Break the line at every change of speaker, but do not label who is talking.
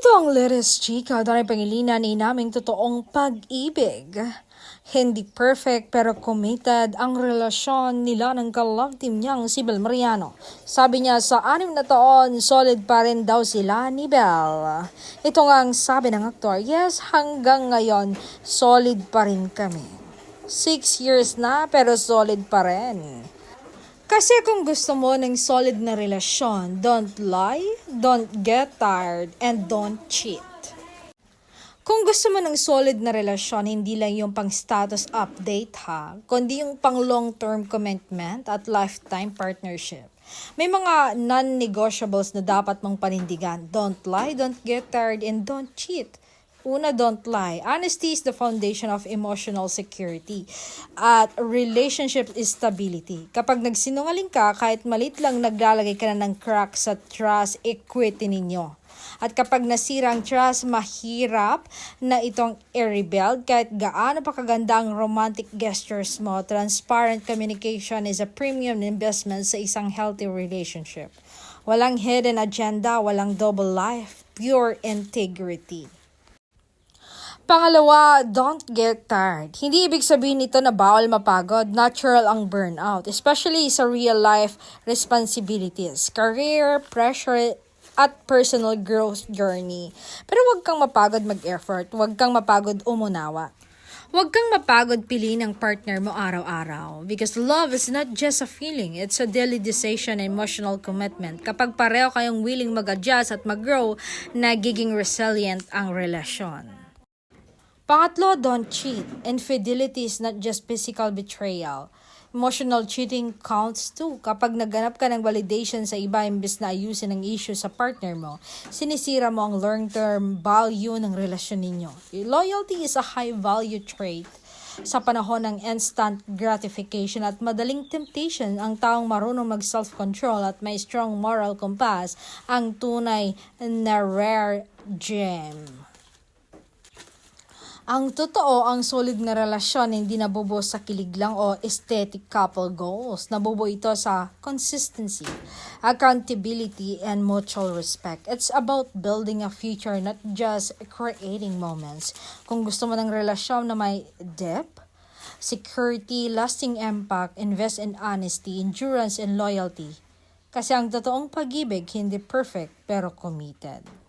Ito ang latest chika dahil pangilinan ni naming totoong pag-ibig. Hindi perfect pero committed ang relasyon nila ng ka-love team niyang si Bel Mariano. Sabi niya sa 6 na taon, solid pa rin daw sila ni Bel. Ito nga ang sabi ng aktor, yes, hanggang ngayon, solid pa rin kami. 6 years na pero solid pa rin. Kasi kung gusto mo ng solid na relasyon, don't lie, don't get tired, and don't cheat. Kung gusto mo ng solid na relasyon, hindi lang yung pang status update ha, kundi yung pang long-term commitment at lifetime partnership. May mga non-negotiables na dapat mong panindigan. Don't lie, don't get tired, and don't cheat. Una, don't lie. Honesty is the foundation of emotional security at relationship stability. Kapag nagsinungaling ka, kahit malit lang naglalagay ka na ng crack sa trust equity ninyo. At kapag nasira ang trust, mahirap na itong i-rebuild kahit gaano pa kaganda ang romantic gestures mo. Transparent communication is a premium investment sa isang healthy relationship. Walang hidden agenda, walang double life, pure integrity. Pangalawa, don't get tired. Hindi ibig sabihin nito na bawal mapagod. Natural ang burnout, especially sa real-life responsibilities, career, pressure, at personal growth journey. Pero huwag kang mapagod mag-effort. Huwag kang mapagod umunawa. Huwag kang mapagod piliin ang partner mo araw-araw. Because love is not just a feeling. It's a daily decision and emotional commitment. Kapag pareho kayong willing mag-adjust at mag-grow, nagiging resilient ang relasyon. Pangatlo, don't cheat. Infidelity is not just physical betrayal. Emotional cheating counts too. Kapag naghanap ka ng validation sa iba imbes na ayusin ang issue sa partner mo, sinisira mo ang long-term value ng relasyon ninyo. Loyalty is a high-value trait. Sa panahon ng instant gratification at madaling temptation, ang taong marunong mag-self-control at may strong moral compass ang tunay na rare gem. Ang totoo, ang solid na relasyon hindi nabubuo sa kilig lang o aesthetic couple goals. Nabubuo ito sa consistency, accountability, and mutual respect. It's about building a future, not just creating moments. Kung gusto mo ng relasyon na may depth, security, lasting impact, invest in honesty, endurance, and loyalty. Kasi ang totoong pag-ibig hindi perfect pero committed.